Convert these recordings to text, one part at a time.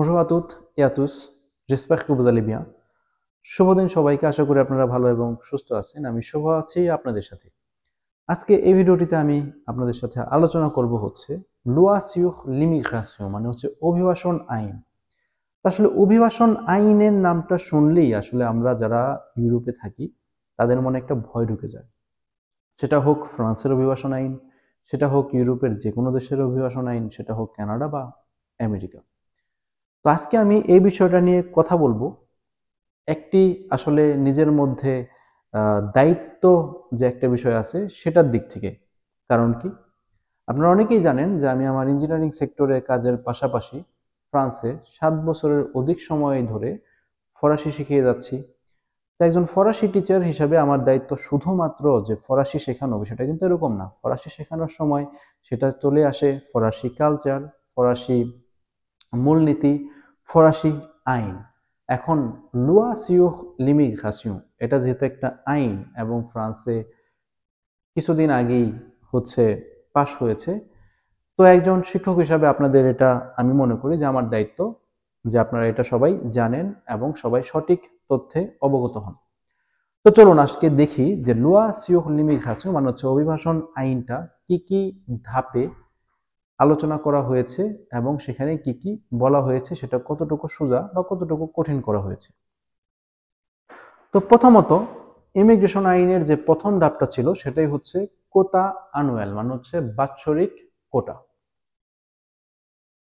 Bonjour à toutes et à tous, j'espère que vous allez bien. শুভ দিন সবাইকে, আশা করি আপনারা ভালো এবং সুস্থ আছেন। আমি শুভ আছি আপনাদের সাথে। আজকে এই ভিডিওটিতে আমি আপনাদের সাথে আলোচনা করব হচ্ছে loi sur l'immigration, মানে হচ্ছে অভিবাসন আইন। আসলে অভিবাসন আইনের নামটা শুনলেই আসলে আমরা যারা ইউরোপে থাকি তাদের মনে একটা ভয় ঢুকে যায়। সেটা হোক ফ্রান্সের অভিবাসন আইন, সেটা হোক ইউরোপের যে কোনো দেশের অভিবাসন আইন, সেটা হোক কানাডা বা আমেরিকা। তো আজকে আমি এই বিষয়টা নিয়ে কথা বলবো একটি আসলে নিজের মধ্যে দায়িত্ব যে একটা বিষয় আছে সেটার দিক থেকে। কারণ কি, আপনারা অনেকেই জানেন যে আমি আমার ইঞ্জিনিয়ারিং সেক্টরে কাজের পাশাপাশি ফ্রান্সে 7 বছরের অধিক সময় ধরে ফরাসি শিখিয়ে যাচ্ছি। তো একজন ফরাসি টিচার হিসাবে আমার দায়িত্ব শুধুমাত্র যে ফরাসি শেখানো, বিষয়টা কিন্তু এরকম না। ফরাসি শেখানোর সময় সেটা চলে আসে ফরাসি কালচার, ফরাসি মূলনীতি, ফরাসি আইন। এখন লুয়া সিউহ লিমিগ্রাসিয়ন, এটা যেহেতু একটা আইন এবং ফ্রান্সে কিছুদিন আগেই হচ্ছে পাশ হয়েছে, তো একজন শিক্ষক হিসাবে আপনাদের এটা আমি মনে করি যে আমার দায়িত্ব যে আপনারা এটা সবাই জানেন এবং সবাই সঠিক তথ্যে অবগত হন। তো চলুন আজকে দেখি যে লুয়া সিউহ লিমিগ্রাসিয়ন মানে হচ্ছে অভিবাসন আইনটা কি কি ধাপে আলোচনা করা হয়েছে এবং সেখানে কি কি বলা হয়েছে, সেটা কতটুকু সোজা বা কতটুকু কঠিন করা হয়েছে। তো প্রথমত ইমিগ্রেশন আইনের যে প্রথম ধাপটা ছিল সেটাই হচ্ছে কোটা আনুয়াল, মানে হচ্ছে বাৎসরিক কোটা।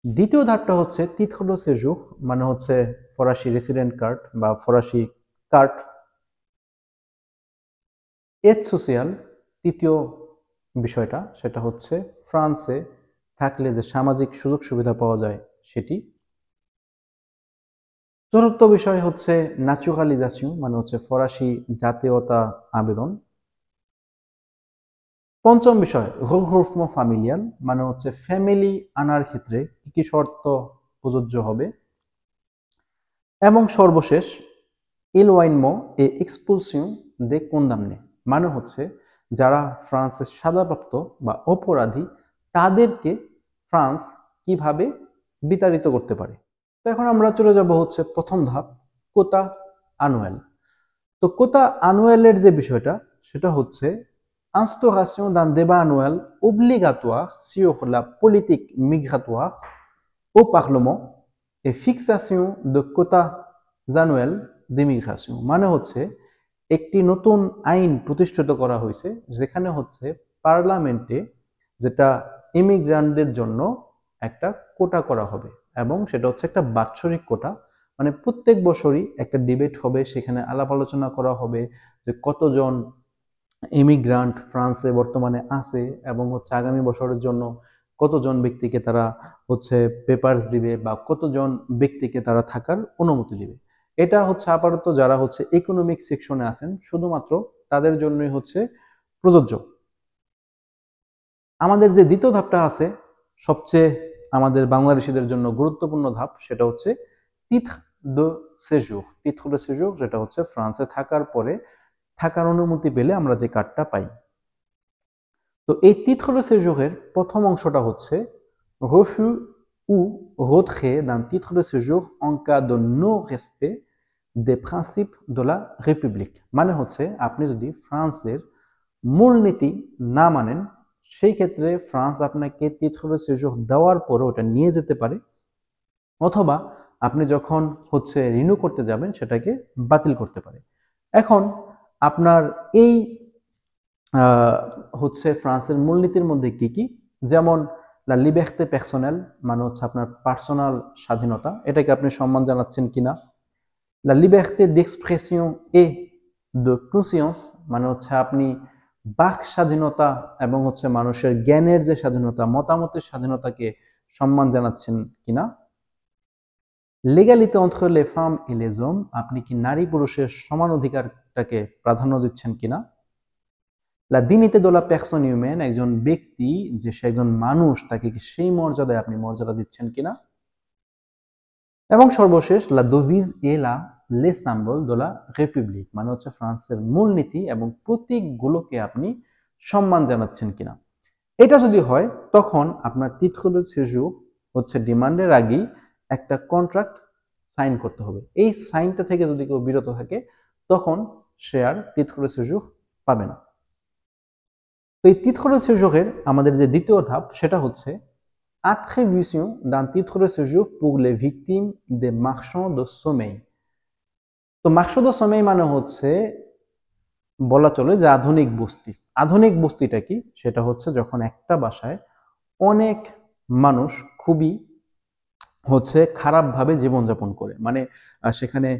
দ্বিতীয় ধাপটা হচ্ছে তিtre de séjour, মানে হচ্ছে ফরাসি রেসিডেন্ট কার্ড বা ফরাসি কার্ড। এড সোশিয়াল, তৃতীয় বিষয়টা সেটা হচ্ছে ফ্রান্সে থাকলে যে সামাজিক সুযোগ সুবিধা পাওয়া যায় সেটি। চতুর্থ বিষয় হচ্ছে ন্যাচুরালিজাশন, মানে হচ্ছে ফরাসি জাতীয়তা আবেদন। পঞ্চম বিষয় regroupement familial, মানে হচ্ছে ফ্যামিলি আনার ক্ষেত্রে কি কি শর্ত প্রযোজ্য হবে। এবং সর্বশেষ éloignement et expulsion des condamnés, মানে হচ্ছে যারা ফ্রান্সের সাজাপ্রাপ্ত বা অপরাধী তাদেরকে ফ্রান্স কিভাবে বিতাড়িত করতে পারে। তো এখন আমরা চলে যাব হচ্ছে প্রথম ধাপ, কোটা আনুয়াল। তো কোটা আনুয়ালের যে বিষয়টা সেটা হচ্ছে instauration d'un débat annuel obligatoire sur la politique migratoire au Parlement et fixation de quotas annuels d'immigration, মানে হচ্ছে একটি নতুন আইন প্রতিষ্ঠিত করা হয়েছে যেখানে হচ্ছে পার্লামেন্টে যেটা ইমিগ্রান্টদের জন্য একটা কোটা করা হবে এবং সেটা হচ্ছে একটা বাৎসরিক কোটা। মানে প্রত্যেক বছরই একটা ডিবেট হবে, সেখানে আলাপ আলোচনা করা হবে যে কতজন ইমিগ্রান্ট ফ্রান্সে বর্তমানে আছে এবং হচ্ছে আগামী বছরের জন্য কতজন ব্যক্তিকে তারা হচ্ছে পেপারস দিবে বা কতজন ব্যক্তিকে তারা থাকার অনুমতি দিবে। এটা হচ্ছে আপাতত যারা হচ্ছে ইকোনমিক সেকশনে আছেন শুধুমাত্র তাদের জন্যই হচ্ছে প্রযোজ্য। আমাদের যে দ্বিতীয় ধাপটা আছে সবচেয়ে আমাদের বাংলাদেশিদের জন্য গুরুত্বপূর্ণ ধাপ, সেটা হচ্ছে তিtre de séjour। তিtre de séjour যেটা হচ্ছে ফ্রান্সে থাকার পরে থাকার অনুমতি পেলে আমরা যে কার্ডটা পাই। তো এই titre de séjour এর প্রথম অংশটা হচ্ছে refus ou retrait d'un titre de séjour en cas de non-respect des principes de la République, মানে হচ্ছে আপনি যদি ফ্রান্সের মূলনীতি না মানেন সেই ক্ষেত্রে ফ্রান্স আপনাকে titre de séjour দেওয়ার পরে ওটা নিয়ে যেতে পারে, অথবা আপনি যখন হচ্ছে রিনিউ করতে যাবেন সেটাকে বাতিল করতে পারে। এখন আপনার এই হচ্ছে ফ্রান্সের মূলনীতির মধ্যে কি কি, যেমন লা লিবার্té পার্সোনেল, মানে হচ্ছে আপনার পার্সোনাল স্বাধীনতা, এটাকে আপনি সম্মান জানাচ্ছেন কিনা। লা লিবার্té d'expression et de conscience, মানে হচ্ছে আপনি বাক স্বাধীনতা এবং হচ্ছে মানুষের জ্ঞানের যে স্বাধীনতা, মতামতের স্বাধীনতাকে সম্মান জানাচ্ছেন কিনা। l'égalité entre les femmes et les hommes, আপনি কি নারী পুরুষের সমান অধিকারটাকে প্রাধান্য দিচ্ছেন কিনা। লা dignité de la personne humaine, একজন ব্যক্তি যে সে একজন মানুষ তাকে কি সেই মর্যাদায় আপনি মর্যাদা দিচ্ছেন কিনা। এবং সর্বশেষ লা devise et les symboles de la république, মানে হচ্ছে ফ্রান্সের মূলনীতি এবং প্রতীকগুলোকে আপনি সম্মান জানাচ্ছেন কিনা। এটা যদি হয় তখন আপনার titre de séjour হচ্ছে ডিমান্ডের আগেই একটা কন্ট্রাক্ট সাইন করতে হবে। এই সাইনটা থেকে যদি কেউ বিরত থাকে তখন সে আর titre de séjour পাবে না। তো এই titre de séjour এর আমাদের যে দ্বিতীয় ধাপ সেটা হচ্ছে attribution d'un titre de séjour pour les victimes des marchands de sommeil। তো marchand de sommeil মানে হচ্ছে বলা চলে যে আধুনিক বস্তি। আধুনিক বস্তিটা কি? সেটা হচ্ছে যখন একটা বাসায় অনেক মানুষ খুবই খারাপভাবে জীবনযাপন করে, মানে সেখানে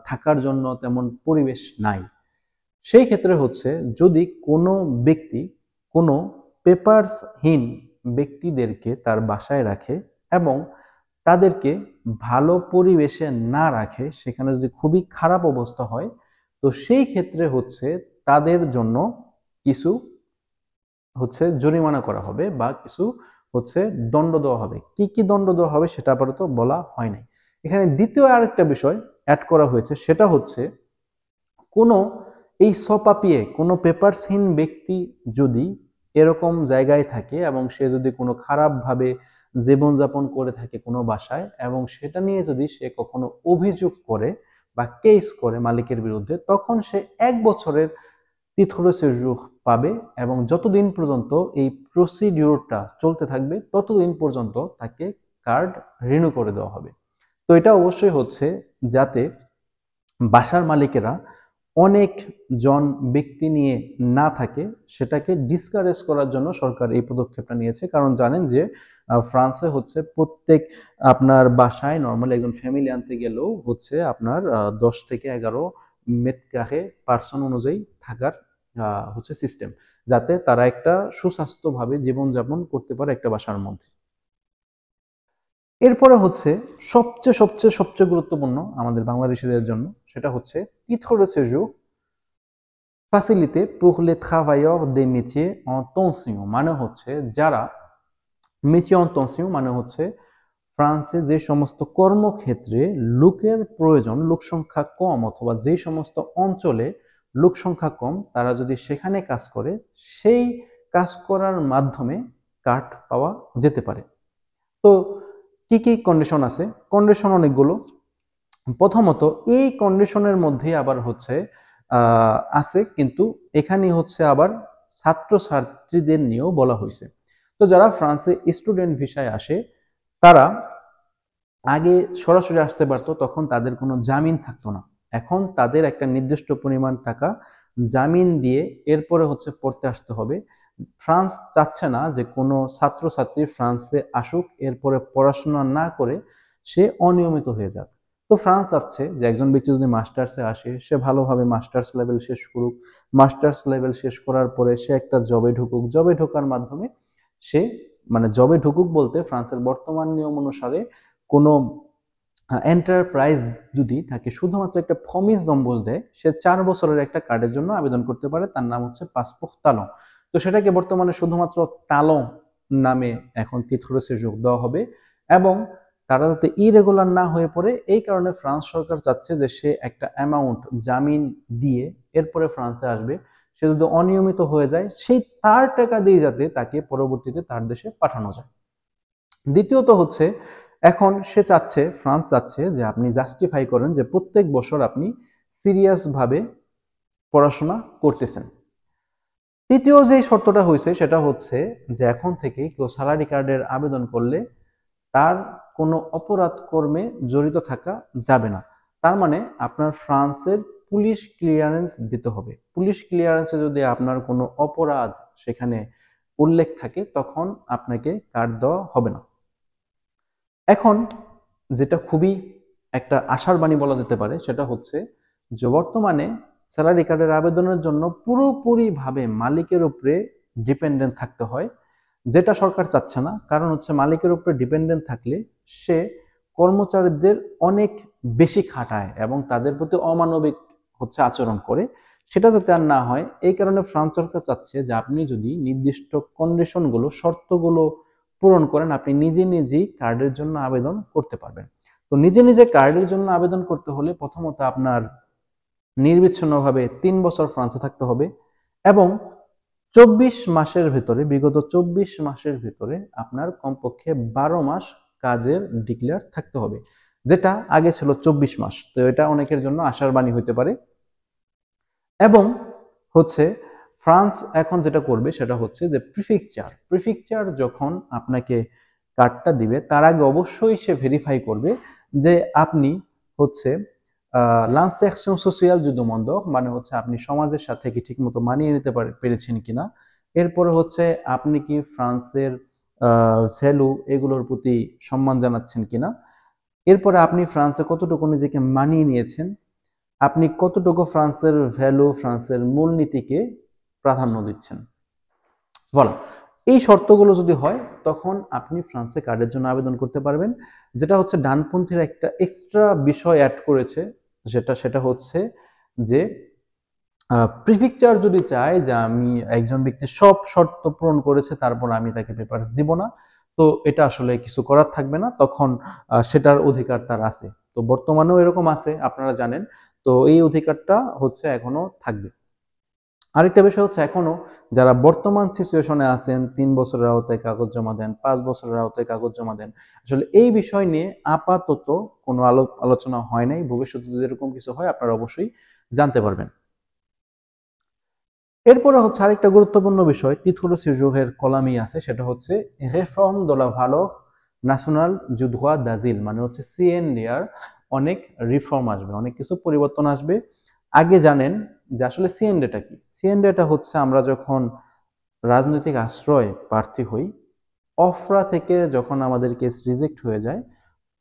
থাকার জন্য তেমন পরিবেশ নাই। সেই ক্ষেত্রে যদি কোনো ব্যক্তি কোনো পেপারসহীন ব্যক্তিদেরকে তার বাসায় রাখে এবং তাদেরকে ভালো পরিবেশে না রাখে, সেখানে যদি খুবই খারাপ অবস্থা হয়, তো সেই ক্ষেত্রে তাদের জন্য কিছু জরিমানা করা হবে বা কিছু দণ্ড দেওয়া হবে। কি কি দণ্ড দেওয়া হবে সেটা আপাতত বলা হয় নাই। এখানে দ্বিতীয় আরেকটা বিষয় অ্যাড করা হয়েছে, সেটা কোনো এই সপাপিয়ে কোনো পেপারসহীন ব্যক্তি যদি এরকম জায়গায় থাকে এবং সে যদি কোনো খারাপভাবে জীবনযাপন করে থাকে কোনো বাসায়, এবং সেটা নিয়ে যদি সে কখনো অভিযোগ করে বা কেস করে মালিকের বিরুদ্ধে, তখন সে 1 বছরের titre de séjour পাবে এবং যতদিন পর্যন্ত এই প্রসিডিউরটা চলতে থাকবে ততদিন পর্যন্ত তাকে কার্ড রিনিউ করে দেওয়া হবে। তো এটা অবশ্যই যাতে বাসার মালিকেরা অনেক জন ব্যক্তি নিয়ে না থাকে, সেটাকে ডিসকারেজ করার জন্য সরকার এই পদক্ষেপটা নিয়েছে। কারণ জানেন যে ফ্রান্সে প্রত্যেক আপনার বাসায় নর্মালি একজন ফ্যামিলি আনতে গেলেও আপনার 10 থেকে 11 মেট্র পার্সন অনুযায়ী থাকার সিস্টেম, যাতে তারা একটা সুস্বাস্থ্যভাবে জীবনযাপন করতে পারে একটা বাসার মধ্যে। এরপরে সবচেয়ে গুরুত্বপূর্ণ আমাদের বাংলাদেশিদের জন্য, সেটা titre de séjour facilité pour les travailleurs des métiers en tension। মানে যারা métier en tension মানে ফ্রান্সে যে সমস্ত কর্মক্ষেত্রে লোকের প্রয়োজন, লোক সংখ্যা কম, অথবা যে সমস্ত অঞ্চলে লোক সংখ্যা কম, তারা যদি সেখানে কাজ করে, সেই কাজ করার মাধ্যমে কার্ড পাওয়া যেতে পারে। তো কি কি কন্ডিশন আছে? কন্ডিশন অনেকগুলো। প্রথমত এই কন্ডিশনের মধ্যে আবার আছে, কিন্তু এখানে আবার ছাত্রছাত্রীদের নিয়েও বলা হয়েছে। তো যারা ফ্রান্সে স্টুডেন্ট ভিসায় আসে, তারা আগে সরাসরি আসতে পারতো, তখন তাদের কোনো জামিন থাকতো না। এখন তাদের একটা নির্দিষ্ট পরিমাণ টাকা জামিন দিয়ে এরপরে পড়তে আসতে হবে। ফ্রান্স চাচ্ছে না যে কোনো ছাত্রছাত্রী ফ্রান্সে আসুক, এরপরে পড়াশোনা না করে সে অনিয়মিত হয়ে যাক। তো ফ্রান্স চাচ্ছে যে একজন ব্যক্তি যদি মাস্টার্সে আসে, সে ভালোভাবে মাস্টার্স লেভেল শেষ করুক, মাস্টার্স লেভেল শেষ করার পরে সে একটা জবে ঢুকুক, জবে ঢোকার মাধ্যমে সে জবে ঢুকুক বলতে ফ্রান্সের বর্তমান নিয়ম অনুসারে কোনো এন্টারপ্রাইজ যদি তাকে শুধুমাত্র একটা প্রমিস দম্বজ দেয়, সে 4 বছরের একটা কার্ডের জন্য আবেদন করতে পারে, তার নাম পাসপোর্ট তালন। তো সেটাকে বর্তমানে শুধুমাত্র তালন নামে এখন titre de séjour দেওয়া হবে, এবং তারা যাতে ইরেগুলার না হয়ে পড়ে, এই কারণে ফ্রান্স সরকার চাচ্ছে যে সে একটা অ্যামাউন্ট জামিন দিয়ে এরপরে ফ্রান্সে আসবে। সে যদি অনিয়মিত হয়ে যায়, সেই তার টাকা দিয়ে যাতে তাকে পরবর্তীতে তার দেশে পাঠানো যায়। দ্বিতীয়ত এখন ফ্রান্স চাচ্ছে যে আপনি জাস্টিফাই করেন যে প্রত্যেক বছর আপনি সিরিয়াস ভাবে পড়াশোনা করতেছেন। তৃতীয় যে শর্তটা সেটা যে এখন থেকে কেউ স্যালারি কার্ডের আবেদন করলে তার কোনো অপরাধ কর্মে জড়িত থাকা যাবে না। তার মানে আপনার ফ্রান্সের পুলিশ ক্লিয়ারেন্স দিতে হবে। পুলিশ ক্লিয়ারেন্সে যদি আপনার কোনো অপরাধ সেখানে উল্লেখ থাকে, তখন আপনাকে কার্ড দেওয়া হবে না। এখন যেটা খুবই একটা আশার বাণী বলা যেতে পারে, সেটা যে বর্তমানে স্যালারি কার্ডের আবেদনের জন্য পুরোপুরিভাবে মালিকের উপরে ডিপেন্ডেন্ট থাকতে হয়, যেটা সরকার চাচ্ছে না। কারণ মালিকের উপরে ডিপেন্ডেন্ট থাকলে সে কর্মচারীদের অনেক বেশি খাটায় এবং তাদের প্রতি অমানবিক আচরণ করে। সেটা যাতে আর না হয়, এই কারণে ফ্রান্স সরকার চাচ্ছে যে আপনি যদি নির্দিষ্ট কন্ডিশনগুলো, শর্তগুলো পূরণ করেন, আপনি নিজে নিজেই কার্ডের জন্য আবেদন করতে পারবেন। তো নিজে নিজে কার্ডের জন্য আবেদন করতে হলে প্রথমত আপনার নির্বিচ্ছিন্নভাবে 3 বছর ফ্রান্সে থাকতে হবে, এবং 24 মাসের ভিতরে, বিগত 24 মাসের ভিতরে আপনার কমপক্ষে 12 মাস কাজের ডিক্লেয়ার থাকতে হবে, যেটা আগে ছিল 24 মাস। তো এটা অনেকের জন্য আশার বাণী হতে পারে। এবং হচ্ছে ফ্রান্স এখন যেটা করবে সেটা হচ্ছে যে প্রিফেকচার যখন আপনাকে কার্ডটা দিবে তার আগে অবশ্যই সে ভেরিফাই করবে যে আপনি হচ্ছে l'insertion sociale du demandeur, মানে হচ্ছে আপনি সমাজের সাথে কি ঠিকমতো মানিয়ে নিতে পেরেছেন কিনা। এরপরে হচ্ছে আপনি কি ফ্রান্সের ভ্যালু এগুলোর প্রতি সম্মান জানাচ্ছেন কিনা। এরপরে আপনি ফ্রান্সে কতটুকু নিজেকে মানিয়ে নিয়েছেন, আপনি কতটুকু ফ্রান্সের ভ্যালু, ফ্রান্সের মূলনীতিকে প্রাধান্য দিচ্ছেন। বলা এই শর্তগুলো যদি হয় তখন আপনি ফ্রান্সে কার্ডের জন্য আবেদন করতে পারবেন। যেটা হচ্ছে ডানপন্থীর একটা এক্সট্রা বিষয় অ্যাড করেছে, সেটা হচ্ছে যে প্রিফেকচার যদি চায় যে আমি একজন ব্যক্তি সব শর্ত পূরণ করেছে তারপর আমি তাকে পেপারস দিব না, তো এটা আসলে কিছু করার থাকবে না, তখন সেটার অধিকার তার আছে। তো বর্তমানেও এরকম আছে, আপনারা জানেন। তো এই অধিকারটা হচ্ছে এখনো থাকবে। আরেকটা বিষয় হচ্ছে এখনো যারা বর্তমান সিচুয়েশনে আছেন, 3 বছরের আওতায় কাগজ জমা দেন, 5 বছরের আওতায় কাগজ জমা দেন, আসলে এই বিষয় নিয়ে আপাতত কোনো আলোচনা হয় নাই। ভবিষ্যতে যদি এরকম কিছু হয় আপনারা অবশ্যই জানতে পারবেন। এরপরে হচ্ছে আরেকটা গুরুত্বপূর্ণ বিষয় titre de séjour এর কলামই আছে, সেটা হচ্ছে réforme de la valeur nationale du droit d'asile, মানে হচ্ছে সিএনডিআর অনেক রিফর্ম আসবে, অনেক কিছু পরিবর্তন আসবে। আগে জানেন যে আসলে সিএনডিটা কি। সিএনডিটা হচ্ছে আমরা যখন রাজনৈতিক আশ্রয় প্রার্থী হই, অফরা থেকে যখন আমাদের কেস রিজেক্ট হয়ে যায়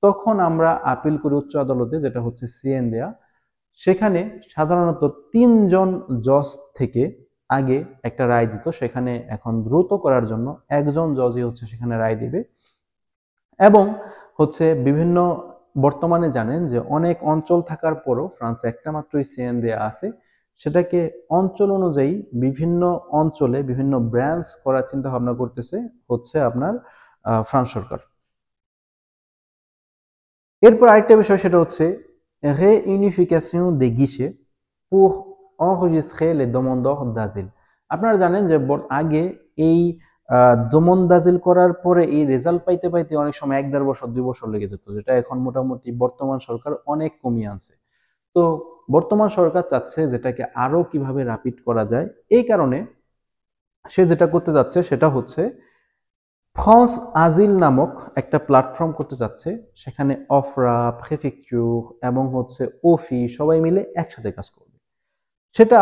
তখন আমরা আপিল করি উচ্চ আদালতে, যেটা হচ্ছে সিএনডিআ। সেখানে সাধারণত 3 জন জজ থেকে আগে একটা রায় দিত, সেখানে এখন দ্রুত করার জন্য একজন জজই হচ্ছে সেখানে রায় দিবে। এবং হচ্ছে বিভিন্ন বর্তমানে জানেন যে অনেক অঞ্চল থাকার পরও ফ্রান্সে একটা মাত্রই সিএনডিআ আছে, সেটাকে অঞ্চল অনুযায়ী বিভিন্ন অঞ্চলে বিভিন্ন ব্রাঞ্চ করার চিন্তা ভাবনা করতেছে হচ্ছে আপনার ফ্রান্স সরকার। এরপর আরেকটা বিষয় সেটা হচ্ছে réunification des guichets pour enregistrer les demandeurs d'asile। আপনারা জানেন যে আগে এই দমন দাজিল করার পরে এই রেজাল্ট পাইতে পাইতে অনেক সময় 1-1.5 বছর 2 বছর লেগে যেত, যেটা এখন মোটামুটি বর্তমান সরকার অনেক কমিয়ে আনছে। তো বর্তমান সরকার চাচ্ছে যেটাকে আরো কিভাবে রাপিড করা যায়, এই কারণে সে যেটা করতে যাচ্ছে সেটা হচ্ছে ফ্রান্স আজিল নামক একটা প্ল্যাটফর্ম করতে যাচ্ছে। সেখানে অফরা, প্রেফেকচার এবং হচ্ছে ওফি সবাই মিলে একসাথে কাজ করবে। সেটা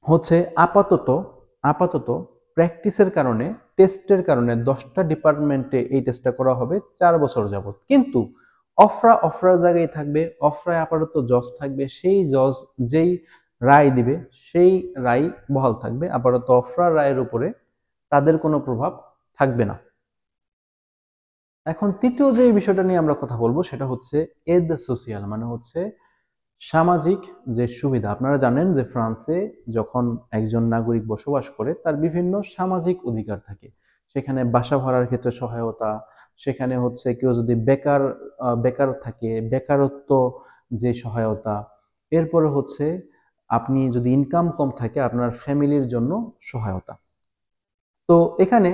হচ্ছে আপাতত প্র্যাকটিসের কারণে, টেস্টের কারণে 10টা ডিপার্টমেন্টে এই টেস্টটা করা হবে 4 বছর যাবত। কিন্তু অফরার জায়গায় থাকবে, অফরায় আপাতত জজ থাকবে, সেই জজ যেই রায় দিবে সেই রায় বহাল থাকবে। আপাতত অফরার রায়ের উপরে তাদের কোনো প্রভাব থাকবে না। এখন তৃতীয় যে বিষয়টা নিয়ে আমরা কথা বলবো সেটা হচ্ছে এদ সোশিয়াল, মানে হচ্ছে সামাজিক যে সুবিধা। আপনারা জানেন যে ফ্রান্সে যখন একজন নাগরিক বসবাস করে তার বিভিন্ন সামাজিক অধিকার থাকে। সেখানে বাসা ভাড়ার ক্ষেত্রে সহায়তা, সেখানে হচ্ছে কেউ যদি বেকার থাকে বেকারত্ব যে সহায়তা, এরপরে হচ্ছে আপনি যদি ইনকাম কম থাকে আপনার ফ্যামিলির জন্য সহায়তা। তো এখানে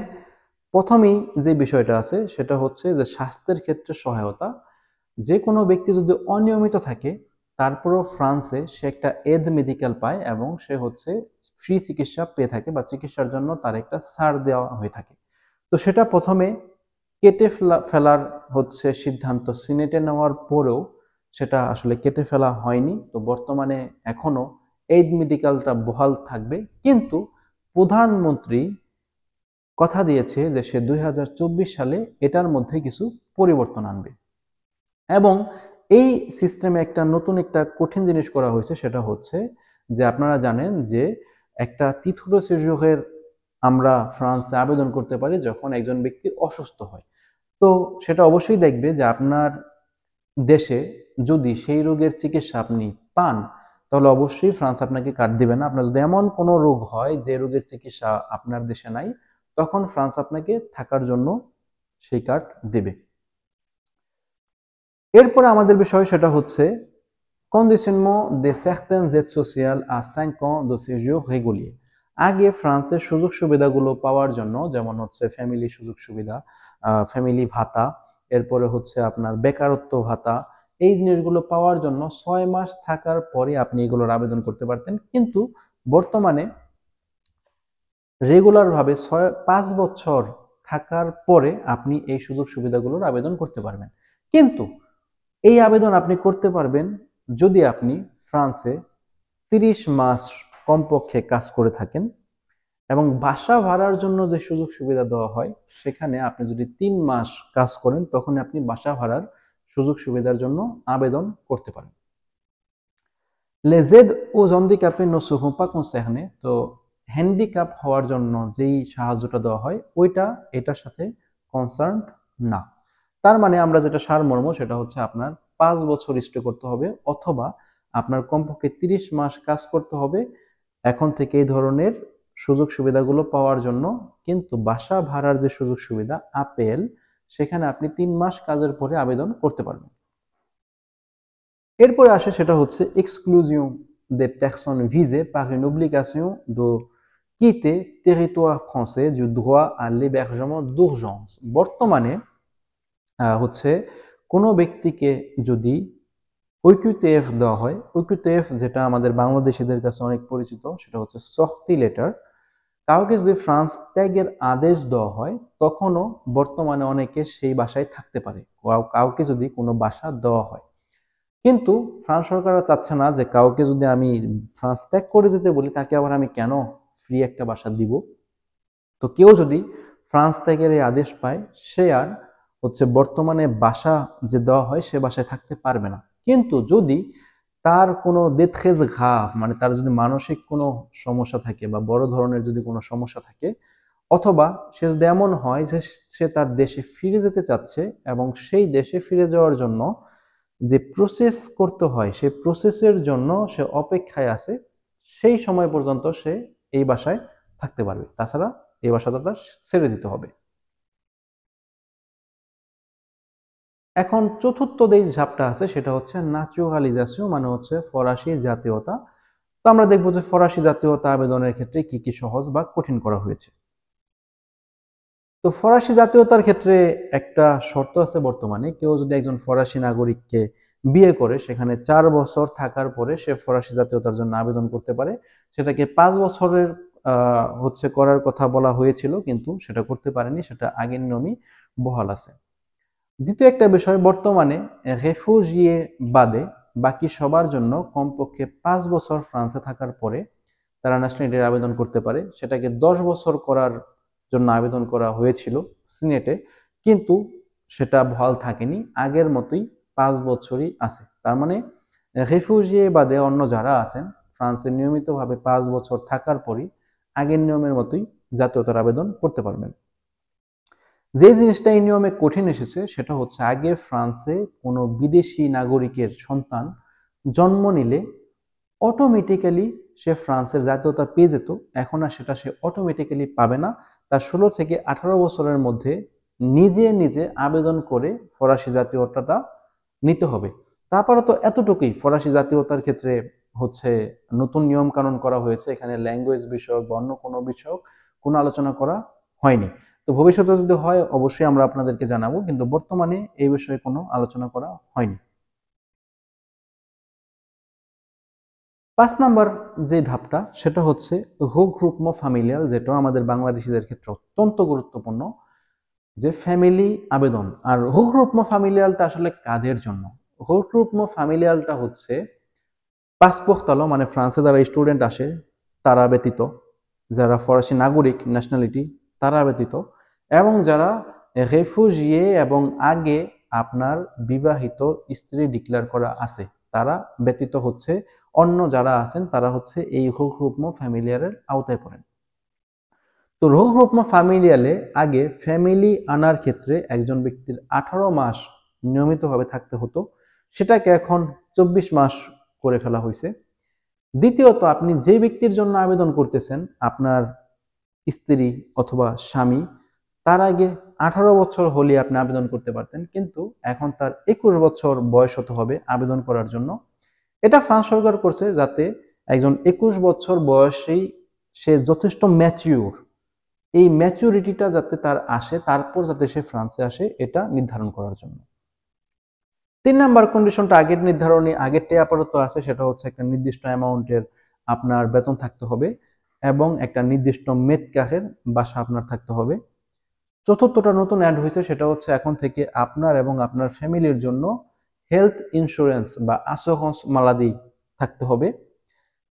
প্রথমেই যে বিষয়টা আছে সেটা হচ্ছে যে স্বাস্থ্যের ক্ষেত্রে সহায়তা। যে কোনো ব্যক্তি যদি অনিয়মিত থাকে তারপরও ফ্রান্সে সে একটা এড মেডিকেল পায় এবং সে হচ্ছে ফ্রি চিকিৎসা পেয়ে থাকে বা চিকিৎসার জন্য তার একটা ছাড় দেওয়া হয়ে থাকে। তো সেটা প্রথমে কেটে ফেলার হচ্ছে সিদ্ধান্ত সিনেটে নেওয়ার পরেও সেটা আসলে কেটে ফেলা হয়নি। তো বর্তমানে এখনো এইড মেডিকেলটা বহাল থাকবে, কিন্তু প্রধানমন্ত্রী কথা দিয়েছে যে সে 2024 সালে এটার মধ্যে কিছু পরিবর্তন আনবে। এবং এই সিস্টেমে নতুন একটা কঠিন জিনিস করা হয়েছে, সেটা হচ্ছে যে আপনারা জানেন যে একটা titre de séjour আমরা ফ্রান্সে আবেদন করতে পারি যখন একজন ব্যক্তি অসুস্থ হয়। তো সেটা অবশ্যই দেখবে যে আপনার দেশে যদি সেই রোগের চিকিৎসা আপনি পান তাহলে অবশ্যই ফ্রান্স আপনাকে কার্ড দিবে না। আপনার যদি এমন কোনো রোগ হয় যে রোগের চিকিৎসা আপনার দেশে নাই, তখন ফ্রান্স আপনাকে থাকার জন্য সেই কার্ড দেবে। এরপরে আমাদের বিষয় সেটা হচ্ছে conditionnement de certaines aides sociales à 5 ans de séjour régulier। আগে ফ্রান্সের সুযোগ সুবিধাগুলো পাওয়ার জন্য, যেমন হচ্ছে ফ্যামিলি সুযোগ সুবিধা, ফ্যামিলি ভাতা, এরপরে হচ্ছে আপনার বেকারত্ব ভাতা, এই জিনিসগুলো পাওয়ার জন্য 6 মাস থাকার পরে আপনি এগুলোর আবেদন করতে পারতেন। কিন্তু বর্তমানে রেগুলার ভাবে 5 বছর থাকার পরে আপনি এই সুযোগ সুবিধাগুলোর আবেদন করতে পারবেন। কিন্তু এই আবেদন আপনি করতে পারবেন যদি আপনি ফ্রান্সে 30 মাস কমপক্ষে কাজ করে থাকেন, এবং বাসা ভাড়ার জন্য যে সুযোগ সুবিধা দেওয়া হয় সেখানে আপনি যদি 3 মাস কাজ করেন তখন আপনি বাসা ভাড়ার সুযোগ সুবিধার জন্য আবেদন করতে পারেন। Les aides aux handicapés ne seront pas concernées, তো হ্যান্ডিক্যাপ হওয়ার জন্য যেই সাহায্যটা দেওয়া হয় ওইটা এটার সাথে কনসার্ন না। তার মানে আমরা যেটা সারমর্ম সেটা হচ্ছে আপনার 5 বছর স্টে করতে হবে, অথবা আপনার কমপক্ষে 30 মাস কাজ করতে হবে এখন থেকে এই ধরনের সুযোগ সুবিধাগুলো পাওয়ার জন্য। কিন্তু বাসা ভাড়ার যে সুযোগ সুবিধা আপেল, সেখানে আপনি 3 মাস কাজের পরে আবেদন করতে পারবেন। এরপরে আসে সেটা হচ্ছে এক্সক্লুজিও des personnes visées par une obligation de quitter territoire français du droit à l'hébergement d'urgence। বর্তমানে হচ্ছে কোনো ব্যক্তিকে যদি OQTF দেওয়া হয়, OQTF যেটা আমাদের বাংলাদেশিদের কাছে অনেক পরিচিত, সেটা হচ্ছে সর্তি লেটার। কাউকে যদি ফ্রান্স ত্যাগের আদেশ দেওয়া হয় তখনও বর্তমানে অনেকে সেই বাসায় থাকতে পারে, কাউকে যদি কোনো বাসা দেওয়া হয়। কিন্তু ফ্রান্স সরকার চাচ্ছে না যে কাউকে যদি আমি ফ্রান্স ত্যাগ করে যেতে বলি তাকে আবার আমি কেন ফ্রি একটা বাসা দিব। তো কেউ যদি ফ্রান্স ত্যাগের এই আদেশ পায় সে আর হচ্ছে বর্তমানে বাসা যে দেওয়া হয় সে বাসায় থাকতে পারবে না। কিন্তু যদি তার কোনো détresse grave, মানে তার যদি মানসিক কোনো সমস্যা থাকে বা বড় ধরনের যদি কোনো সমস্যা থাকে, অথবা সে যদি এমন হয় যে সে তার দেশে ফিরে যেতে চাচ্ছে এবং সেই দেশে ফিরে যাওয়ার জন্য যে প্রসেস করতে হয় সেই প্রসেসের জন্য সে অপেক্ষায় আছে, সেই সময় পর্যন্ত সে এই বাসায় থাকতে পারবে, তাছাড়া এই বাসাটা তার ছেড়ে দিতে হবে। এখন চতুর্থ যে ধাপটা আছে সেটা হচ্ছে ন্যাচুরালিজেশন, মানে হচ্ছে ফরাসি জাতীয়তা। তো আমরা দেখবো যে ফরাসি জাতীয়তা আবেদনের ক্ষেত্রে কি কি সহজ বা কঠিন করা হয়েছে। তো ফরাসি জাতীয়তার ক্ষেত্রে একটা শর্ত আছে বর্তমানে, কেউ যদি একজন ফরাসি নাগরিককে বিয়ে করে সেখানে 4 বছর থাকার পরে সে ফরাসি জাতীয়তার জন্য আবেদন করতে পারে। সেটাকে 5 বছরের হচ্ছে করার কথা বলা হয়েছিল, কিন্তু সেটা করতে পারেনি, সেটা আগের নিয়মই বহাল আছে। দ্বিতীয় একটা বিষয়, বর্তমানে রেফুজিয়ে বাদে বাকি সবার জন্য কমপক্ষে 5 বছর ফ্রান্সে থাকার পরে তারা ন্যাশনালিটির আবেদন করতে পারে। সেটাকে 10 বছর করার জন্য আবেদন করা হয়েছিল সিনেটে, কিন্তু সেটা বহাল থাকেনি, আগের মতোই 5 বছরই আছে। তার মানে রেফিউজিয়ে বাদে অন্য যারা আছেন ফ্রান্সে নিয়মিতভাবে 5 বছর থাকার পরই আগের নিয়মের মতোই জাতীয়তার আবেদন করতে পারবেন। যে জিনিসটা এই নিয়মে কঠিন এসেছে সেটা হচ্ছে আগে ফ্রান্সে কোনো বিদেশি নাগরিকের সন্তান জন্ম নিলে অটোমেটিক্যালি সে ফ্রান্সের জাতীয়তা পেয়ে যেত, এখন আর সেটা সে অটোমেটিক্যালি পাবে না। তার 16 থেকে 18 বছরের মধ্যে নিজে নিজে আবেদন করে ফরাসি জাতীয়তাটা নিতে হবে। তারপরে তো এতটুকুই, ফরাসি জাতীয়তার ক্ষেত্রে হচ্ছে নতুন নিয়ম কানুন করা হয়েছে, এখানে ল্যাঙ্গুয়েজ বিষয়ক বা অন্য কোনো বিষয়ক কোনো আলোচনা করা হয়নি। তো ভবিষ্যতে যদি হয় অবশ্যই আমরা আপনাদেরকে জানাবো, কিন্তু বর্তমানে এই বিষয়ে কোনো আলোচনা করা হয়নি। 5 নাম্বার যে ধাপটা সেটা হচ্ছে regroupement familial, যেটা আমাদের বাংলাদেশিদের ক্ষেত্রে অত্যন্ত গুরুত্বপূর্ণ, যে ফ্যামিলি আবেদন। আর regroupement familialটা আসলে কাদের জন্য? regroupement familialটা হচ্ছে পাসপোর্ট তালো, মানে ফ্রান্সে যারা স্টুডেন্ট আসে তারা ব্যতীত, যারা ফরাসি নাগরিক ন্যাশনালিটি তারা ব্যতীত, এবং যারা রেফুজিয়ে এবং আগে আপনার বিবাহিত স্ত্রী ডিক্লেয়ার করা আছে তারা ব্যতীত হচ্ছে অন্য যারা আছেন তারা হচ্ছে এই regroupement familial-এর আওতায় পড়েন। তো regroupement familial-এ আগে ফ্যামিলি আনার ক্ষেত্রে একজন ব্যক্তির 18 মাস নিয়মিতভাবে থাকতে হতো, সেটাকে এখন 24 মাস করে ফেলা হয়েছে। দ্বিতীয়ত, আপনি যে ব্যক্তির জন্য আবেদন করতেছেন আপনার স্ত্রী অথবা স্বামী, তার আগে 18 বছর হলে আপনি আবেদন করতে পারতেন, কিন্তু এখন তার 21 বছর বয়স হতে হবে আবেদন করার জন্য। এটা ফ্রান্স সরকার করছে যাতে একজন 21 বছর বয়সেই সে যথেষ্ট ম্যাচিউর, এই ম্যাচুরিটিটা যাতে তার আসে, তারপর যাতে সে ফ্রান্সে আসে, এটা নির্ধারণ করার জন্য। 3 নাম্বার কন্ডিশনটা আগের নির্ধারণী, আগেরটাই আপাতত আছে, সেটা হচ্ছে একটা নির্দিষ্ট অ্যামাউন্টের আপনার বেতন থাকতে হবে এবং একটা নির্দিষ্ট মেটকাহের বাসা আপনার থাকতে হবে। চতুর্থটা নতুন অ্যাড হয়েছে, সেটা হচ্ছে এখন থেকে আপনার এবং আপনার ফ্যামিলির জন্য হেলথ ইন্স্যুরেন্স বা আসুরান্স মালাদি থাকতে হবে।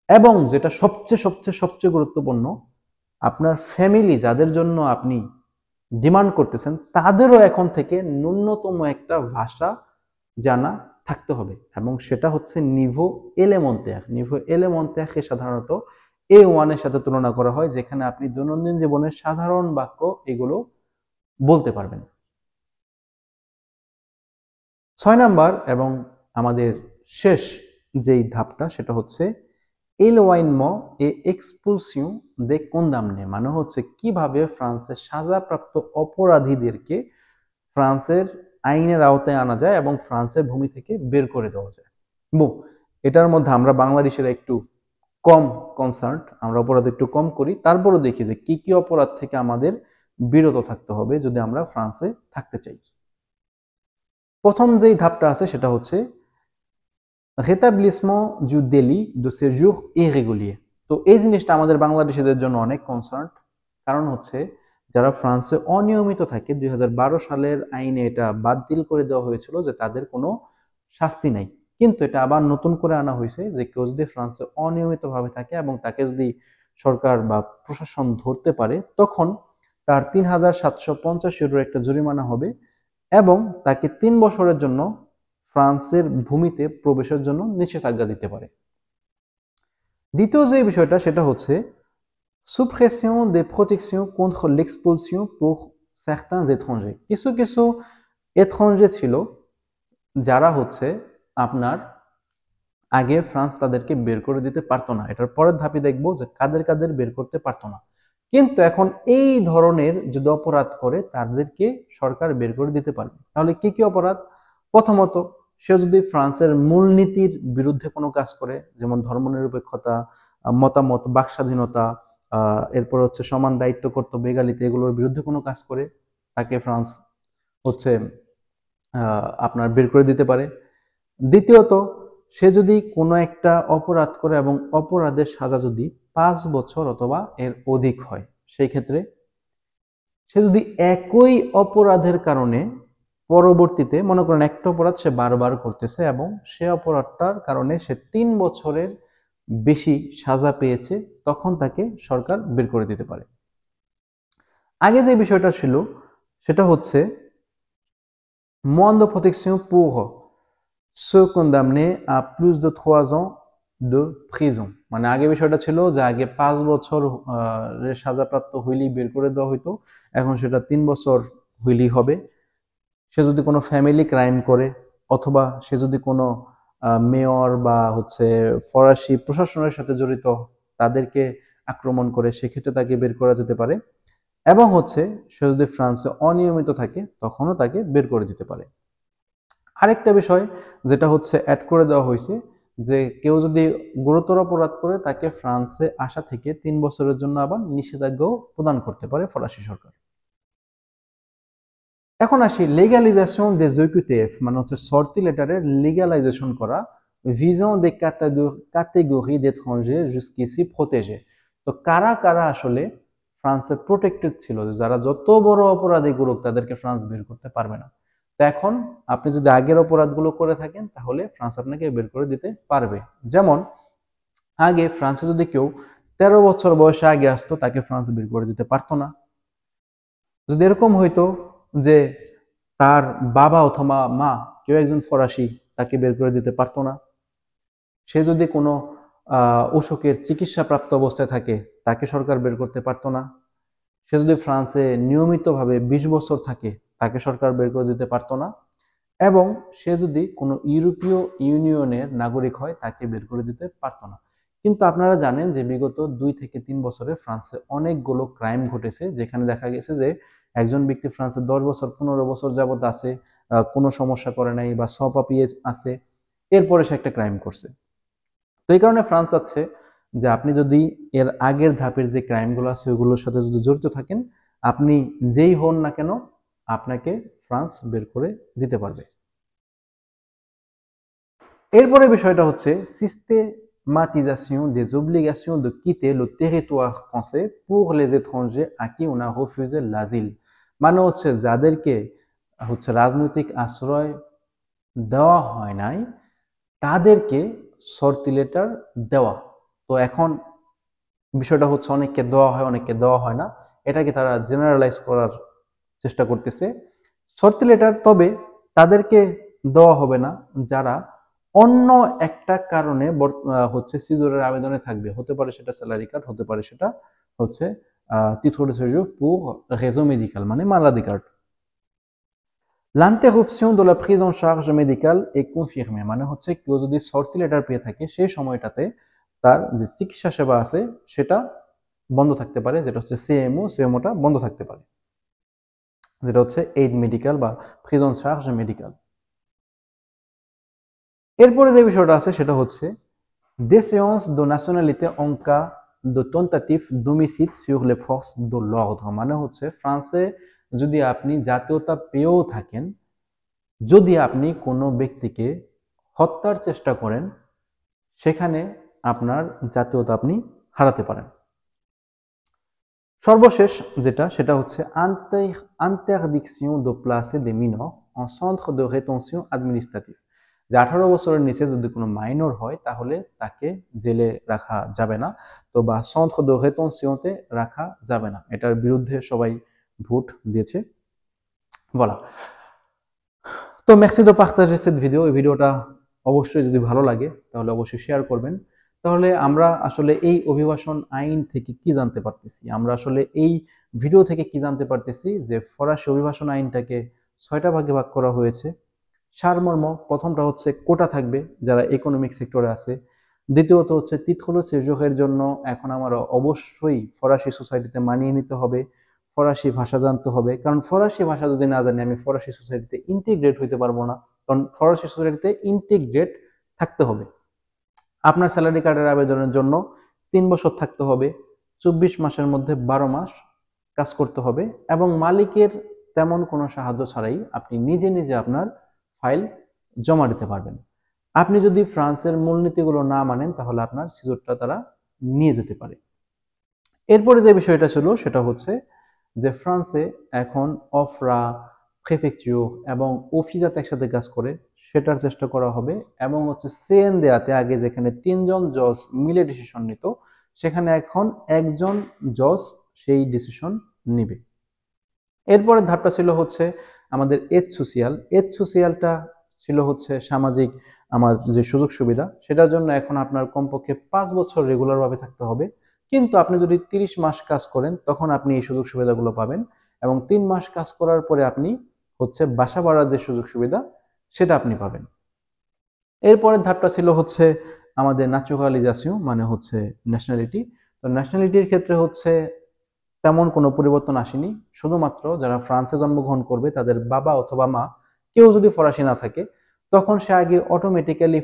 এবং যেটা সবচেয়ে সবচেয়ে সবচেয়ে গুরুত্বপূর্ণ, আপনার ফ্যামিলি যাদের জন্য আপনি ডিমান্ড করতেছেন তাদেরও এখন থেকে ন্যূনতম একটা ভাষা জানা থাকতে হবে, এবং সেটা হচ্ছে নিভো এলেমন্তেয়ার। নিভো এলেমন্তেয়ারকে সাধারণত A1 এর সাথে তুলনা করা হয়, যেখানে আপনি দৈনন্দিন জীবনের সাধারণ বাক্য এগুলো বলতে পারবেন। 6 নাম্বার এবং আমাদের শেষ যেই ধাপটা, সেটা হচ্ছে éloignement et expulsion des condamnés, মানে হচ্ছে কিভাবে ফ্রান্সের সাজাপ্রাপ্ত অপরাধীদেরকে ফ্রান্সের আইনের আওতায় আনা যায় এবং ফ্রান্সের ভূমি থেকে বের করে দেওয়া যায়। এটার মধ্যে আমরা বাংলাদেশের একটু কম কনসার্ন, আমরা অপরাধ একটু কম করি, তারপরও দেখি যে কি কি অপরাধ থেকে আমাদের বিরত থাকতে হবে যদি আমরা ফ্রান্সে থাকতে চাই। প্রথম যেই ধাপটা আছে সেটা হচ্ছে rétablissement du délit de séjour irrégulier। তো এই জিনিসটা আমাদের বাংলাদেশিদের জন্য অনেক কনসার্ন, কারণ হচ্ছে যারা ফ্রান্সে অনিয়মিত থাকে 2012 সালের আইনে এটা বাতিল করে দেওয়া হয়েছিল যে তাদের কোনো শাস্তি নাই, কিন্তু এটা আবার নতুন করে আনা হয়েছে যে কেউ যদি ফ্রান্সে অনিয়মিতভাবে থাকে এবং তাকে যদি সরকার বা প্রশাসন ধরতে পারে, তখন তার 3750 ইউরোর একটা জরিমানা হবে এবং তাকে 3 বছরের জন্য ফ্রান্সের ভূমিতে প্রবেশের জন্য নিষেধাজ্ঞা দিতে পারে। দ্বিতীয় যে বিষয়টা সেটা হচ্ছে suppression des protections contre l'expulsion pour certains étrangers। কিছু কিছু এট্রঞ্জে ছিল যারা হচ্ছে আপনার আগে ফ্রান্স তাদেরকে বের করে দিতে পারতো না। এটার পরের ধাপে দেখবো যে কাদের কাদের বের করতে পারতো না, কিন্তু এখন এই ধরনের যদি অপরাধ করে তাদেরকে সরকার বের করে দিতে পারবে। তাহলে কি কি অপরাধ? প্রথমত, সে যদি ফ্রান্সের মূলনীতির বিরুদ্ধে কোনো কাজ করে, যেমন ধর্মনিরপেক্ষতা, মতামত, বাক স্বাধীনতা, এরপর হচ্ছে সমান দায়িত্ব কর্তব্য এগালিতে, এগুলোর বিরুদ্ধে কোনো কাজ করে, তাকে ফ্রান্স হচ্ছে আপনার বের করে দিতে পারে। দ্বিতীয়ত, সে যদি কোনো একটা অপরাধ করে এবং অপরাধের সাজা যদি 5 বছর অথবা এর অধিক হয়, সেই ক্ষেত্রে সে যদি একই অপরাধের কারণে পরবর্তীতে, মনে করেন একটা অপরাধ সে বারবার করতেছে এবং সে অপরাধটার কারণে সে 3 বছরের বেশি সাজা পেয়েছে, তখন তাকে সরকার বের করে দিতে পারে। আগে যে বিষয়টা ছিল সেটা হচ্ছে moins de protection pour ceux condamnés à plus de 3 ans de prison। মানে আগে বিষয়টা ছিল যে আগে 5 বছর সাজাপ্রাপ্ত হইলেই বের করে দেওয়া হইতো, এখন সেটা 3 বছর হইলেই হবে। সে যদি কোনো ফ্যামিলি ক্রাইম করে অথবা সে যদি কোনো মেয়র বা হচ্ছে ফরাসি প্রশাসনের সাথে জড়িত তাদেরকে আক্রমণ করে, সেক্ষেত্রে তাকে বের করা যেতে পারে। এবং হচ্ছে সে যদি ফ্রান্সে অনিয়মিত থাকে তখনও তাকে বের করে দিতে পারে। আরেকটা বিষয় যেটা হচ্ছে অ্যাড করে দেওয়া হয়েছে যে কেউ যদি গুরুতর অপরাধ করে তাকে ফ্রান্সে আসা থেকে 3 বছরের জন্য আবার নিষেধাজ্ঞাও প্রদান করতে পারে ফরাসি সরকার। এখন আসি লেগালিজেশন des OQTF, মানে হচ্ছে শর্তি লেটারের লিগ্যালাইজেশন করা, vision des catégories d'étrangers jusqu'ici protégés। তো কারা কারা আসলে ফ্রান্সে প্রোটেক্টেড ছিল, যারা যত বড় অপরাধী করুক তাদেরকে ফ্রান্স বের করতে পারবে না। তো এখন আপনি যদি আগের অপরাধগুলো করে থাকেন তাহলে ফ্রান্স আপনাকে বের করে দিতে পারবে। যেমন আগে ফ্রান্সে যদি কেউ 13 বছর বয়সে আগে আসতো তাকে ফ্রান্স বের করে দিতে পারতো না। যদি এরকম হইতো যে তার বাবা অথবা মা কেউ একজন ফরাসি, তাকে বের করে দিতে পারতো না। সে যদি কোনো অসুখের চিকিৎসাপ্রাপ্ত অবস্থায় থাকে তাকে সরকার বের করতে পারতো না। সে যদি ফ্রান্সে নিয়মিতভাবে 20 বছর থাকে তাকে সরকার বের করে দিতে পারতো না। এবং সে যদি কোনো ইউরোপীয় ইউনিয়নের নাগরিক হয় তাকে বের করে দিতে পারতো না। কিন্তু আপনারা জানেন যে বিগত 2 থেকে 3 বছরে ফ্রান্সে অনেকগুলো ক্রাইম ঘটেছে, যেখানে দেখা গেছে যে একজন ব্যক্তি ফ্রান্সে 10 বছর 15 বছর যাবত আছে, কোনো সমস্যা করে নাই বা সপাপিয়ে আছে, এরপরে সে একটা ক্রাইম করছে। তো এই কারণে ফ্রান্স চাচ্ছে যে আপনি যদি এর আগের ধাপের যে ক্রাইমগুলো আছে ওইগুলোর সাথে যদি জড়িত থাকেন, আপনি যেই হন না কেন আপনাকে ফ্রান্স বের করে দিতে পারবে। এরপরে বিষয়টা হচ্ছে systématisation des obligations de quitter le territoire français pour les étrangers à qui on a refusé l'asile। মানে হচ্ছে যাদেরকে হচ্ছে রাজনৈতিক আশ্রয় দেওয়া হয় নাই তাদেরকে শর্তি লেটার দেওয়া। তো এখন বিষয়টা হচ্ছে অনেককে দেওয়া হয় অনেককে দেওয়া হয় না, এটাকে তারা জেনারেলাইজ করার চেষ্টা করতেছে। শর্তি লেটার তবে তাদেরকে দেওয়া হবে না যারা অন্য একটা কারণে হচ্ছে সিজুরের আবেদনে থাকবে, হতে পারে সেটা স্যালারি কার্ড, হতে পারে সেটা হচ্ছে titre de séjour pour raison médicale মানে মালাদি card. L'interruption de la prise en charge médicale est confirmée মানে হচ্ছে কেউ যদি শর্তি লেটার পেয়ে থাকে সেই সময়টাতে তার যে চিকিৎসা সেবা আছে সেটা বন্ধ থাকতে পারে, যেটা হচ্ছে সিএমওটা বন্ধ থাকতে পারে, যেটা হচ্ছে এইড মেডিকেল বা প্রিজ অন চার্জ মেডিকেল। এরপরে যে বিষয়টা আছে সেটা হচ্ছে déséance de nationalité en cas de tentative d'homicide sur les forces de l'ordre মানে হচ্ছে ফ্রান্সে যদি আপনি জাতীয়তা পেয়েও থাকেন, যদি আপনি কোনো ব্যক্তিকে হত্যার চেষ্টা করেন সেখানে আপনার জাতীয়তা আপনি হারাতে পারেন। সর্বশেষ যেটা সেটা হচ্ছে interdiction de placer des mineurs en centre de rétention administrative। যে 18 বছরের নিচে যদি কোনো মাইনর হয় তাহলে তাকে জেলে রাখা যাবে না, তো বা centre de rétentionতে রাখা যাবে না, এটার বিরুদ্ধে সবাই ভোট দিয়েছে। বলা তো merci de partager cette vidéo। এই ভিডিওটা অবশ্যই যদি ভালো লাগে তাহলে অবশ্যই শেয়ার করবেন। তাহলে আমরা আসলে এই অভিবাসন আইন থেকে কি জানতে পারতেছি, আমরা আসলে এই ভিডিও থেকে কি জানতে পারতেছি যে ফরাসি অভিবাসন আইনটাকে 6টা ভাগে ভাগ করা হয়েছে। সারমর্ম প্রথমটা হচ্ছে কোটা থাকবে যারা ইকোনমিক সেক্টরে আছে, দ্বিতীয়ত হচ্ছে তিথ সেজোগের জন্য এখন আমার অবশ্যই ফরাসি সোসাইটিতে মানিয়ে নিতে হবে, ফরাসি ভাষা জানতে হবে, কারণ ফরাসি ভাষা যদি না জানি আমি ফরাসি সোসাইটিতে ইন্টিগ্রেট হইতে পারবো না, কারণ ফরাসি সোসাইটিতে ইন্টিগ্রেট থাকতে হবে। আপনার স্যালারি কার্ডের আবেদনের জন্য 3 বছর থাকতে হবে, 24 মাসের মধ্যে 12 মাস কাজ করতে হবে এবং মালিকের তেমন কোনো সাহায্য ছাড়াই আপনি নিজে নিজে আপনার ফাইল জমা দিতে পারবেন। আপনি যদি ফ্রান্সের মূলনীতিগুলো না মানেন তাহলে আপনার সিজুরটা তারা নিয়ে যেতে পারে। এরপরে যে বিষয়টা ছিল সেটা হচ্ছে যে ফ্রান্সে এখন অফরা, প্রেফেকচার এবং অফিসাতে একসাথে কাজ করে সেটার চেষ্টা করা হবে এবং হচ্ছে সেন দেয়াতে আগে যেখানে 3 জন জজ মিলে ডিসিশন নিত সেখানে এখন একজন জজ সেই ডিসিশন নেবে। এরপরে ধাপটা ছিল হচ্ছে আমাদের এজ সোশিয়ালটা ছিল হচ্ছে সামাজিক আমার যে সুযোগ সুবিধা, সেটার জন্য এখন আপনার কমপক্ষে 5 বছর রেগুলার ভাবে থাকতে হবে, কিন্তু আপনি যদি 30 মাস কাজ করেন তখন আপনি এই সুযোগ সুবিধাগুলো পাবেন এবং 3 মাস কাজ করার পরে আপনি হচ্ছে বাসা ভাড়ার যে সুযোগ সুবিধা সেটা আপনি পাবেন। এরপরের ধাপটা ছিল হচ্ছে আমাদের ন্যাচুরালিজাশন মানে হচ্ছে ন্যাশনালিটি। তো ন্যাশনালিটির ক্ষেত্রে হচ্ছে তেমন কোনো পরিবর্তন আসেনি, শুধুমাত্র যারা ফ্রান্সে জন্মগ্রহণ করবে তাদের বাবা অথবা মা কেউ যদি ফরাসি না থাকে তখন সে আগে অটোমেটিক্যালি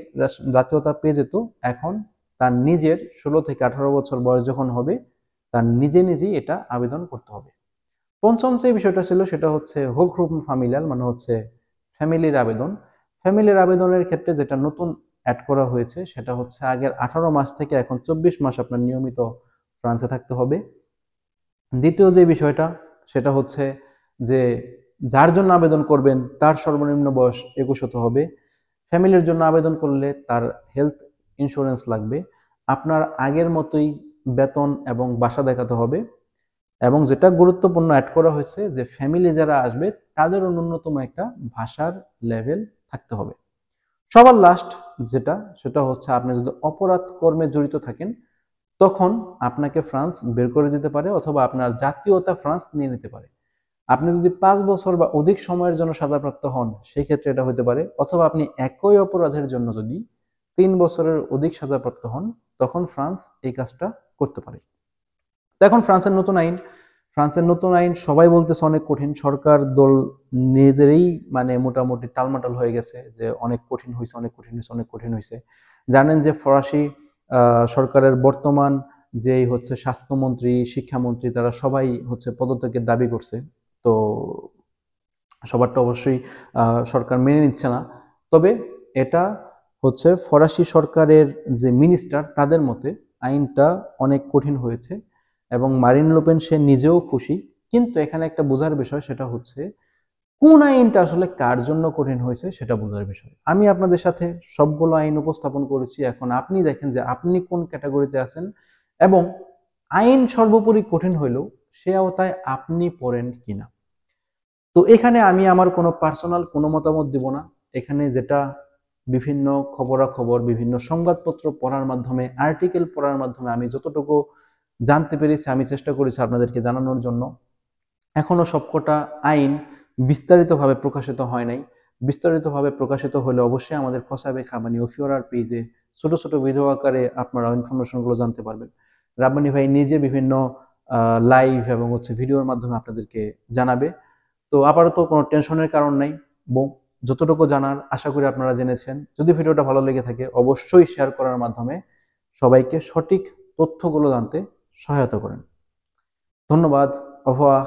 জাতীয়তা পেয়ে যেত, এখন তার নিজের 16 থেকে 18 বছর বয়স যখন হবে তার নিজে নিজেই এটা আবেদন করতে হবে। পঞ্চম যে বিষয়টা ছিল সেটা হচ্ছে হোকরুম ফ্যামিলিয়াল মানে হচ্ছে ফ্যামিলির আবেদন। ফ্যামিলির আবেদনের ক্ষেত্রে যেটা নতুন অ্যাড করা হয়েছে সেটা হচ্ছে আগের 18 মাস থেকে এখন 24 মাস আপনার নিয়মিত ফ্রান্সে থাকতে হবে। দ্বিতীয় যে বিষয়টা সেটা হচ্ছে যে যার জন্য আবেদন করবেন তার সর্বনিম্ন বয়স 21 হতে হবে। ফ্যামিলির জন্য আবেদন করলে তার হেলথ ইন্স্যুরেন্স লাগবে, আপনার আগের মতোই বেতন এবং বাসা দেখাতে হবে এবং যেটা গুরুত্বপূর্ণ অ্যাড করা হয়েছে যে ফ্যামিলি যারা আসবে তাদেরও ন্যূনতম একটা ভাষার লেভেল থাকতে হবে। সবার লাস্ট যেটা সেটা হচ্ছে আপনি যদি অপরাধ কর্মে জড়িত থাকেন তখন আপনাকে ফ্রান্স বের করে দিতে পারে অথবা আপনার জাতীয়তা ফ্রান্স নিয়ে নিতে পারে। আপনি যদি 5 বছর বা অধিক সময়ের জন্য সাজাপ্রাপ্ত হন সেই ক্ষেত্রে এটা হতে পারে, অথবা আপনি একই অপরাধের জন্য যদি 3 বছরের অধিক সাজাপ্রাপ্ত হন তখন ফ্রান্স এই কাজটা করতে পারে। তো এখন ফ্রান্সের নতুন আইন সবাই বলতেছে অনেক কঠিন, সরকার দল নিজেরই মানে মোটামুটি টালমাটাল হয়ে গেছে যে অনেক কঠিন হয়েছে। জানেন যে ফরাসি সরকারের বর্তমান যেই হচ্ছে স্বাস্থ্যমন্ত্রী, শিক্ষামন্ত্রী, তারা সবাই হচ্ছে পদত্যাগের দাবি করছে। তো সবারটা অবশ্যই সরকার মেনে নিচ্ছে না। তবে এটা হচ্ছে ফরাসি সরকারের যে মিনিস্টার তাদের মতে আইনটা অনেক কঠিন হয়েছে এবং মারিন লোপেন সে নিজেও খুশি। কিন্তু এখানে একটা বোঝার বিষয়, সেটা হচ্ছে কোন আইনটা আসলে কার জন্য কঠিন হয়েছে সেটা বোঝার বিষয়। আমি আপনাদের সাথে সবগুলো আইন উপস্থাপন করেছি, এখন আপনি দেখেন যে আপনি কোন ক্যাটাগরিতে আছেন এবং আইন সর্বোপরি কঠিন হইলেও সে আওতায় আপনি পড়েন কিনা। তো এখানে আমি আমার কোনো পার্সোনাল কোনো মতামত দিব না। এখানে যেটা বিভিন্ন খবরাখবর, বিভিন্ন সংবাদপত্র পড়ার মাধ্যমে, আর্টিকেল পড়ার মাধ্যমে আমি যতটুকু জানতে পেরেছি আমি চেষ্টা করেছি আপনাদেরকে জানানোর জন্য। এখনো সবকটা আইন বিস্তারিতভাবে প্রকাশিত হয় নাই। বিস্তারিতভাবে প্রকাশিত হলে অবশ্যই আমাদের খসাবে খামানি অফিওরার পেজে ছোট ছোট ভিডিও আকারে আপনারা ইনফরমেশনগুলো জানতে পারবেন। রাব্বানি ভাই নিজে বিভিন্ন লাইভ এবং হচ্ছে ভিডিওর মাধ্যমে আপনাদেরকে জানাবে। তো আপাতত কোনো টেনশনের কারণ নাই। যতটুকু জানার আশা করি আপনারা জেনেছেন। যদি ভিডিওটা ভালো লেগে থাকে অবশ্যই শেয়ার করার মাধ্যমে সবাইকে সঠিক তথ্যগুলো জানতে সহায়তা করেন। ধন্যবাদ। অফওয়া।